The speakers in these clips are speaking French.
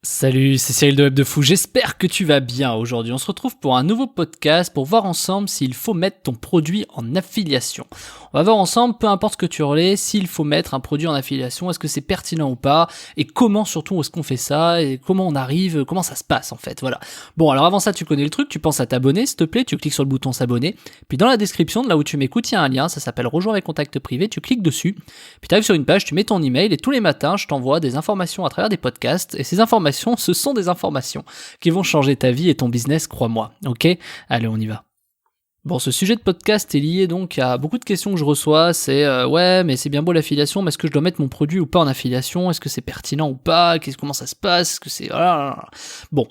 Salut, c'est Cyril de Web de Fou, j'espère que tu vas bien aujourd'hui. On se retrouve pour un nouveau podcast pour voir ensemble s'il faut mettre ton produit en affiliation. On va voir ensemble, peu importe ce que tu relais, s'il faut mettre un produit en affiliation, est-ce que c'est pertinent ou pas, et comment surtout est-ce qu'on fait ça, et comment on arrive, comment ça se passe en fait, voilà. Bon, alors avant ça, tu connais le truc, tu penses à t'abonner, s'il te plaît, tu cliques sur le bouton s'abonner, puis dans la description de là où tu m'écoutes, il y a un lien, ça s'appelle Rejoins mes contacts privés, tu cliques dessus, puis tu arrives sur une page, tu mets ton email, et tous les matins, je t'envoie des informations à travers des podcasts, et ces informations, ce sont des informations qui vont changer ta vie et ton business, crois-moi. Ok ? Allez, on y va. Bon, ce sujet de podcast est lié donc à beaucoup de questions que je reçois. C'est ouais, mais c'est bien beau l'affiliation, mais est-ce que je dois mettre mon produit ou pas en affiliation ? Est-ce que c'est pertinent ou pas ? Comment ça se passe ? Est-ce que c'est bon,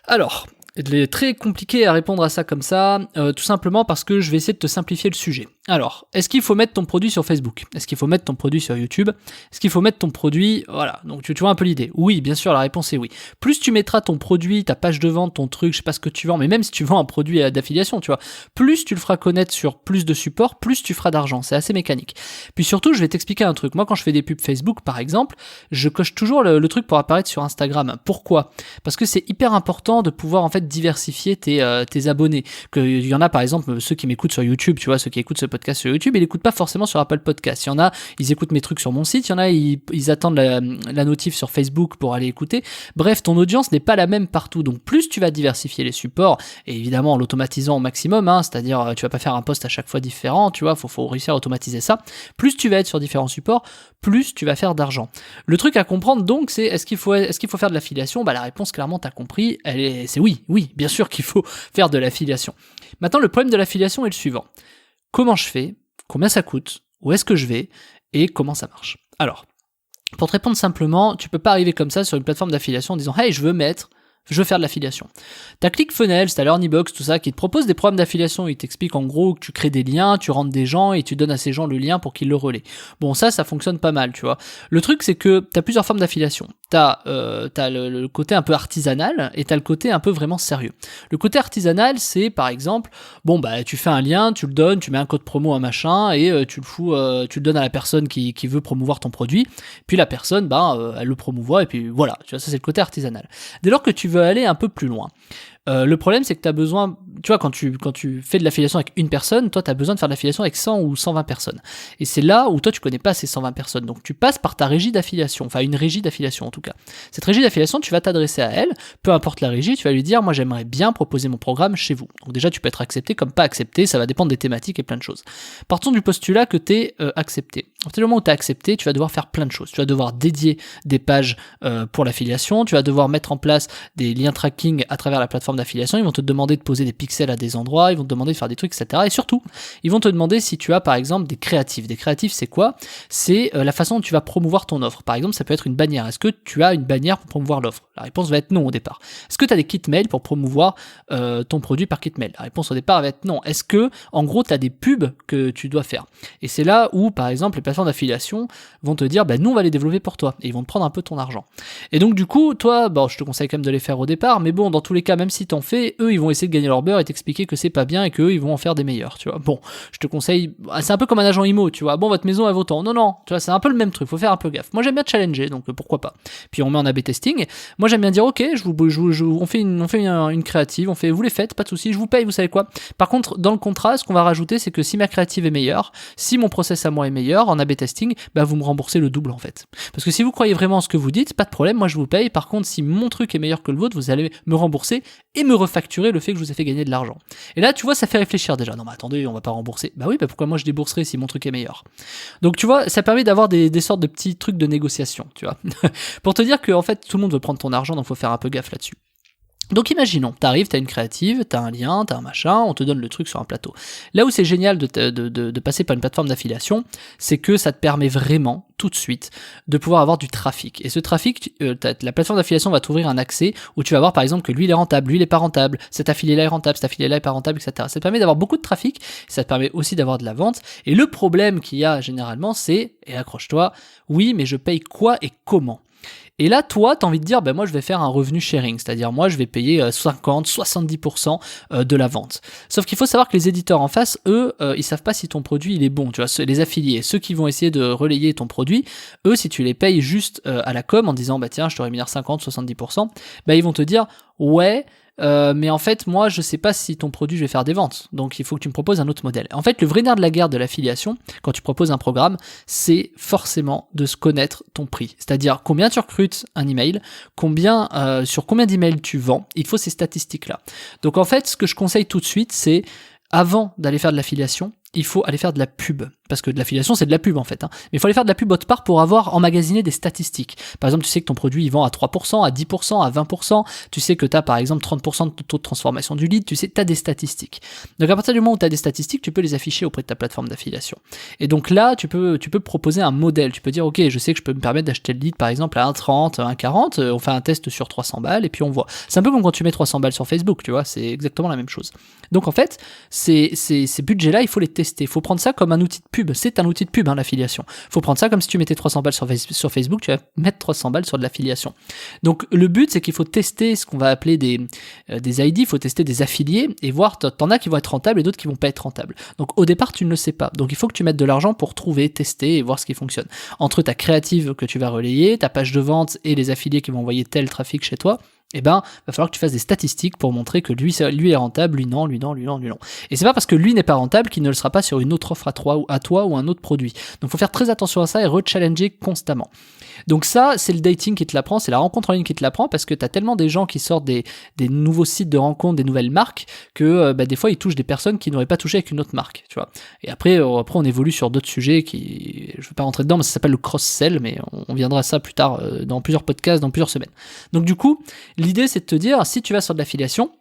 alors. Il est très compliqué à répondre à ça comme ça, tout simplement parce que je vais essayer de te simplifier le sujet. Alors, est-ce qu'il faut mettre ton produit sur Facebook ? Est-ce qu'il faut mettre ton produit sur YouTube ? Est-ce qu'il faut mettre ton produit... Voilà, donc tu vois un peu l'idée. Oui, bien sûr, la réponse est oui. Plus tu mettras ton produit, ta page de vente, ton truc, je sais pas ce que tu vends, mais même si tu vends un produit d'affiliation, tu vois, plus tu le feras connaître sur plus de supports, plus tu feras d'argent. C'est assez mécanique. Puis surtout, je vais t'expliquer un truc. Moi, quand je fais des pubs Facebook, par exemple, je coche toujours le truc pour apparaître sur Instagram. Pourquoi ? Parce que c'est hyper important de pouvoir en fait diversifier tes abonnés. Il y en a par exemple ceux qui m'écoutent sur YouTube, tu vois, ceux qui écoutent ce podcast sur YouTube, ils l'écoutent pas forcément sur Apple Podcast. Il y en a, ils écoutent mes trucs sur mon site, il y en a, ils attendent la notif sur Facebook pour aller écouter. Bref, ton audience n'est pas la même partout. Donc plus tu vas diversifier les supports, et évidemment en l'automatisant au maximum, c'est-à-dire tu vas pas faire un post à chaque fois différent, tu vois, faut réussir à automatiser ça. Plus tu vas être sur différents supports, plus tu vas faire d'argent. Le truc à comprendre donc, c'est est-ce qu'il faut faire de l'affiliation ? Bah la réponse clairement t'as compris, c'est oui, bien sûr qu'il faut faire de l'affiliation. Maintenant le problème de l'affiliation est le suivant. Comment je fais ? Combien ça coûte ? Où est-ce que je vais ? Et comment ça marche ? Alors, pour te répondre simplement, tu peux pas arriver comme ça sur une plateforme d'affiliation en disant « Hey, je veux faire de l'affiliation ». T'as ClickFunnels, t'as LearnyBox, tout ça, qui te propose des programmes d'affiliation. Ils t'expliquent en gros que tu crées des liens, tu rentres des gens et tu donnes à ces gens le lien pour qu'ils le relaient. Bon, ça fonctionne pas mal, tu vois. Le truc, c'est que t'as plusieurs formes d'affiliation. T'as le côté un peu artisanal et t'as le côté un peu vraiment sérieux. Le côté artisanal, c'est par exemple, bon bah tu fais un lien, tu le donnes, tu mets un code promo, un machin, et tu le donnes à la personne qui veut promouvoir ton produit. Puis la personne, elle le promouvoit et puis voilà. Tu vois, ça c'est le côté artisanal. Dès lors que tu veux aller un peu plus loin. Le problème, c'est que tu as besoin, tu vois, quand tu fais de l'affiliation avec une personne, toi, tu as besoin de faire de l'affiliation avec 100 ou 120 personnes. Et c'est là où toi, tu connais pas ces 120 personnes. Donc, tu passes par ta régie d'affiliation, enfin, une régie d'affiliation en tout cas. Cette régie d'affiliation, tu vas t'adresser à elle, peu importe la régie, tu vas lui dire, moi, j'aimerais bien proposer mon programme chez vous. Donc, déjà, tu peux être accepté comme pas accepté, ça va dépendre des thématiques et plein de choses. Partons du postulat que tu es accepté. À partir du moment où tu es accepté, tu vas devoir faire plein de choses. Tu vas devoir dédier des pages pour l'affiliation, tu vas devoir mettre en place des liens tracking à travers la plateforme d'affiliation, ils vont te demander de poser des pixels à des endroits, ils vont te demander de faire des trucs, etc. Et surtout, ils vont te demander si tu as par exemple des créatifs. Des créatifs, c'est quoi ? C'est la façon dont tu vas promouvoir ton offre. Par exemple, ça peut être une bannière. Est-ce que tu as une bannière pour promouvoir l'offre ? La réponse va être non au départ. Est-ce que tu as des kits mail pour promouvoir ton produit par kit mail ? La réponse au départ va être non. Est-ce que, en gros, tu as des pubs que tu dois faire ? Et c'est là où, par exemple, les plateformes d'affiliation vont te dire, nous, on va les développer pour toi. Et ils vont te prendre un peu ton argent. Et donc, du coup, toi, je te conseille quand même de les faire au départ, mais bon, dans tous les cas, même si t'en fais, eux, ils vont essayer de gagner leur beurre et t'expliquer que c'est pas bien et qu'eux, ils vont en faire des meilleurs, tu vois. Bon, je te conseille, c'est un peu comme un agent IMO, tu vois. Bon, votre maison, elle vaut tant. Non, tu vois, c'est un peu le même truc, faut faire un peu gaffe. Moi, j'aime bien challenger, donc pourquoi pas. Puis on met en A/B testing. Moi, j'aime bien dire, ok, on fait une créative, vous les faites, pas de souci, je vous paye, vous savez quoi. Par contre, dans le contrat, ce qu'on va rajouter, c'est que si ma créative est meilleure, si mon process à moi est meilleur, en A/B testing, vous me remboursez le double, en fait. Parce que si vous croyez vraiment en ce que vous dites, pas de problème, moi, je vous paye. Par contre, si mon truc est meilleur que le vôtre, vous allez me rembourser et me refacturer le fait que je vous ai fait gagner de l'argent. Et là, tu vois, ça fait réfléchir déjà. Non, mais attendez, on va pas rembourser. Bah oui, pourquoi moi je débourserais si mon truc est meilleur ? Donc, tu vois, ça permet d'avoir des sortes de petits trucs de négociation, tu vois. Pour te dire que, en fait, tout le monde veut prendre ton argent, donc faut faire un peu gaffe là-dessus. Donc imaginons, t'arrives, t'as une créative, t'as un lien, t'as un machin, on te donne le truc sur un plateau. Là où c'est génial de passer par une plateforme d'affiliation, c'est que ça te permet vraiment, tout de suite, de pouvoir avoir du trafic. Et ce trafic, la plateforme d'affiliation va t'ouvrir un accès où tu vas voir par exemple que lui il est rentable, lui il est pas rentable, cet affilié-là est rentable, cet affilié-là est pas rentable, etc. Ça te permet d'avoir beaucoup de trafic, ça te permet aussi d'avoir de la vente. Et le problème qu'il y a généralement, c'est, et accroche-toi, oui mais je paye quoi et comment ? Et là, toi, tu as envie de dire, moi, je vais faire un revenu sharing, c'est-à-dire moi, je vais payer 50, 70% de la vente. Sauf qu'il faut savoir que les éditeurs en face, eux, ils savent pas si ton produit il est bon. Tu vois, les affiliés, ceux qui vont essayer de relayer ton produit, eux, si tu les payes juste à la com en disant, tiens, je te rémunère 50, 70%, ils vont te dire, ouais. Mais en fait, moi, je sais pas si ton produit, je vais faire des ventes. Donc, il faut que tu me proposes un autre modèle. En fait, le vrai nerf de la guerre de l'affiliation, quand tu proposes un programme, c'est forcément de se connaître ton prix. C'est-à-dire combien tu recrutes un email, sur combien d'emails tu vends. Il faut ces statistiques-là. Donc, en fait, ce que je conseille tout de suite, c'est avant d'aller faire de l'affiliation, il faut aller faire de la pub. Parce que de l'affiliation, c'est de la pub en fait. Mais il faut aller faire de la pub autre part pour avoir emmagasiné des statistiques. Par exemple, tu sais que ton produit, il vend à 3%, à 10%, à 20%. Tu sais que tu as par exemple 30% de taux de transformation du lead. Tu sais, tu as des statistiques. Donc à partir du moment où tu as des statistiques, tu peux les afficher auprès de ta plateforme d'affiliation. Et donc là, tu peux proposer un modèle. Tu peux dire, ok, je sais que je peux me permettre d'acheter le lead par exemple à 1,30, 1,40. On fait un test sur 300 balles et puis on voit. C'est un peu comme quand tu mets 300 balles sur Facebook, tu vois, c'est exactement la même chose. Donc en fait, ces budgets-là, il faut les tester. Il faut prendre ça comme un outil de pub. C'est un outil de pub, l'affiliation. Il faut prendre ça comme si tu mettais 300 balles sur Facebook, tu vas mettre 300 balles sur de l'affiliation. Donc le but, c'est qu'il faut tester ce qu'on va appeler des ID, il faut tester des affiliés et voir, t'en as qui vont être rentables et d'autres qui vont pas être rentables. Donc au départ, tu ne le sais pas. Donc il faut que tu mettes de l'argent pour trouver, tester et voir ce qui fonctionne. Entre ta créative que tu vas relayer, ta page de vente et les affiliés qui vont envoyer tel trafic chez toi, va falloir que tu fasses des statistiques pour montrer que lui est rentable, lui non. Et c'est pas parce que lui n'est pas rentable qu'il ne le sera pas sur une autre offre à toi ou un autre produit. Donc faut faire très attention à ça et rechallenger constamment. Donc ça, c'est le dating qui te l'apprend, c'est la rencontre en ligne qui te l'apprend parce que t'as tellement des gens qui sortent des nouveaux sites de rencontres, des nouvelles marques que des fois ils touchent des personnes qui n'auraient pas touché avec une autre marque, tu vois. Et après on évolue sur d'autres sujets qui, je vais pas rentrer dedans, mais ça s'appelle le cross-sell, mais on viendra à ça plus tard dans plusieurs podcasts, dans plusieurs semaines. Donc du coup, l'idée c'est de te dire, si tu vas sur de l'affiliation,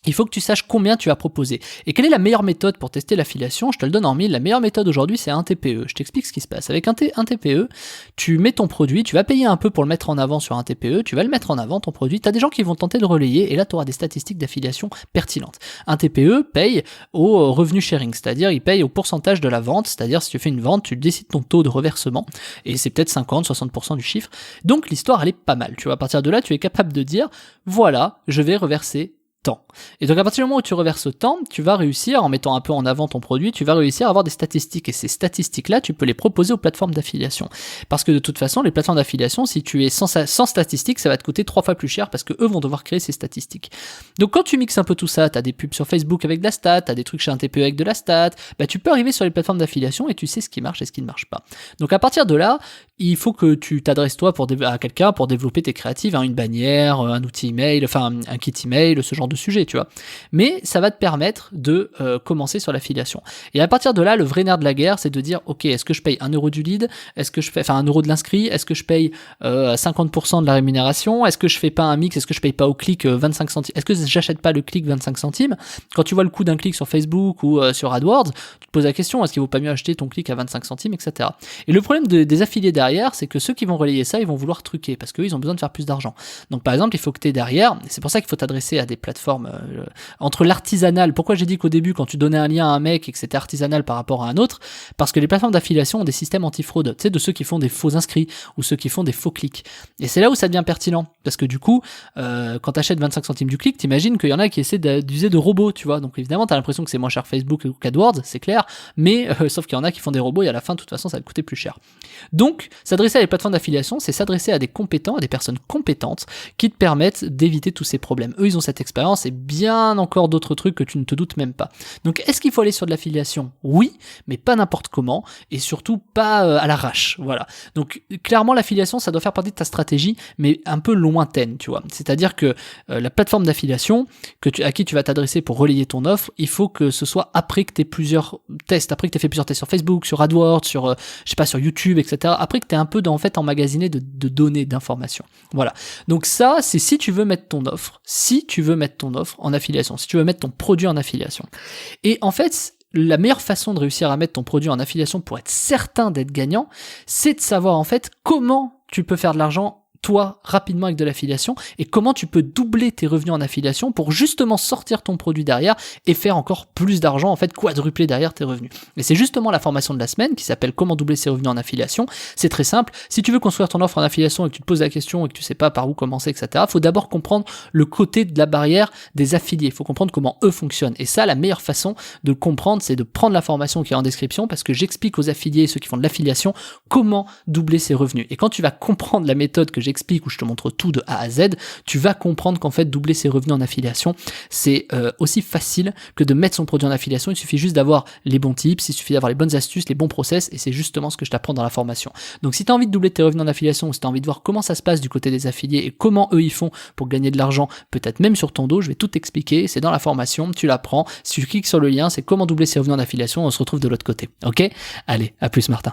il faut que tu saches combien tu vas proposer. Et quelle est la meilleure méthode pour tester l'affiliation ? Je te le donne en mille. La meilleure méthode aujourd'hui, c'est un TPE. Je t'explique ce qui se passe. Avec un TPE, tu mets ton produit, tu vas payer un peu pour le mettre en avant sur un TPE, tu vas le mettre en avant, ton produit. Tu as des gens qui vont tenter de relayer et là, tu auras des statistiques d'affiliation pertinentes. Un TPE paye au revenu sharing, c'est-à-dire il paye au pourcentage de la vente, c'est-à-dire si tu fais une vente, tu décides ton taux de reversement et c'est peut-être 50-60% du chiffre. Donc l'histoire, elle est pas mal. Tu vois, à partir de là, tu es capable de dire, voilà, je vais reverser temps. Et donc à partir du moment où tu reverses temps, tu vas réussir, en mettant un peu en avant ton produit, tu vas réussir à avoir des statistiques. Et ces statistiques-là, tu peux les proposer aux plateformes d'affiliation. Parce que de toute façon, les plateformes d'affiliation, si tu es sans statistiques, ça va te coûter 3 fois plus cher parce que eux vont devoir créer ces statistiques. Donc quand tu mixes un peu tout ça, tu as des pubs sur Facebook avec de la stat, tu as des trucs chez un TPE avec de la stat, tu peux arriver sur les plateformes d'affiliation et tu sais ce qui marche et ce qui ne marche pas. Donc à partir de là, il faut que tu t'adresses toi à quelqu'un pour développer tes créatives, une bannière, un outil email, enfin un kit email, ce genre de sujet, tu vois. Mais ça va te permettre de commencer sur l'affiliation. Et à partir de là, le vrai nerf de la guerre, c'est de dire, ok, est-ce que je paye 1 euro du lead ? Est-ce que je fais, 1 euro de l'inscrit ? Est-ce que je paye 50% de la rémunération ? Est-ce que je fais pas un mix ? Est-ce que je paye pas au clic 25 centimes ? Est-ce que j'achète pas le clic 25 centimes ? Quand tu vois le coût d'un clic sur Facebook ou sur AdWords, tu te poses la question, est-ce qu'il vaut pas mieux acheter ton clic à 25 centimes, etc. Et le problème des affiliés derrière, c'est que ceux qui vont relayer ça, ils vont vouloir truquer parce qu'eux, ils ont besoin de faire plus d'argent. Donc par exemple, il faut que tu es derrière, et c'est pour ça qu'il faut t'adresser à des plateformes entre l'artisanal. Pourquoi j'ai dit qu'au début, quand tu donnais un lien à un mec et que c'était artisanal par rapport à un autre, parce que les plateformes d'affiliation ont des systèmes anti-fraude, tu sais, de ceux qui font des faux inscrits ou ceux qui font des faux clics. Et c'est là où ça devient pertinent, parce que du coup, quand tu achètes 25 centimes du clic, t'imagines qu'il y en a qui essaient d'user de robots, tu vois. Donc évidemment, t'as l'impression que c'est moins cher Facebook qu'AdWords, c'est clair, mais sauf qu'il y en a qui font des robots et à la fin, de toute façon, ça va te coûter plus cher. Donc, s'adresser à des plateformes d'affiliation, c'est s'adresser à des compétents, à des personnes compétentes qui te permettent d'éviter tous ces problèmes. Eux, ils ont cette expérience et bien encore d'autres trucs que tu ne te doutes même pas. Donc, est-ce qu'il faut aller sur de l'affiliation ? Oui, mais pas n'importe comment et surtout pas à l'arrache. Voilà. Donc, clairement, l'affiliation, ça doit faire partie de ta stratégie, mais un peu lointaine, tu vois. C'est-à-dire que la plateforme d'affiliation à qui tu vas t'adresser pour relayer ton offre, il faut que ce soit après que tu aies plusieurs tests, après que tu aies fait plusieurs tests sur Facebook, sur AdWords, sur sur YouTube, etc. Après que tu aies un peu emmagasiné de données, d'informations. Voilà. Donc ça, c'est si tu veux mettre ton offre en affiliation, si tu veux mettre ton produit en affiliation. Et en fait, la meilleure façon de réussir à mettre ton produit en affiliation pour être certain d'être gagnant, c'est de savoir en fait comment tu peux faire de l'argent toi rapidement avec de l'affiliation et comment tu peux doubler tes revenus en affiliation pour justement sortir ton produit derrière et faire encore plus d'argent, en fait quadrupler derrière tes revenus. Et c'est justement la formation de la semaine qui s'appelle comment doubler ses revenus en affiliation. C'est très simple. Si tu veux construire ton offre en affiliation et que tu te poses la question et que tu sais pas par où commencer, etc., faut d'abord comprendre le côté de la barrière des affiliés. Il faut comprendre comment eux fonctionnent. Et ça, la meilleure façon de le comprendre, c'est de prendre la formation qui est en description parce que j'explique aux affiliés, ceux qui font de l'affiliation, comment doubler ses revenus. Et quand tu vas comprendre la méthode que j'explique où je te montre tout de A à Z, tu vas comprendre qu'en fait, doubler ses revenus en affiliation, c'est aussi facile que de mettre son produit en affiliation. Il suffit juste d'avoir les bons tips, il suffit d'avoir les bonnes astuces, les bons process et c'est justement ce que je t'apprends dans la formation. Donc si tu as envie de doubler tes revenus en affiliation ou si tu as envie de voir comment ça se passe du côté des affiliés et comment eux ils font pour gagner de l'argent, peut-être même sur ton dos, je vais tout t'expliquer, c'est dans la formation, tu l'apprends. Si tu cliques sur le lien, c'est comment doubler ses revenus en affiliation, on se retrouve de l'autre côté. Ok ? Allez, à plus Martin.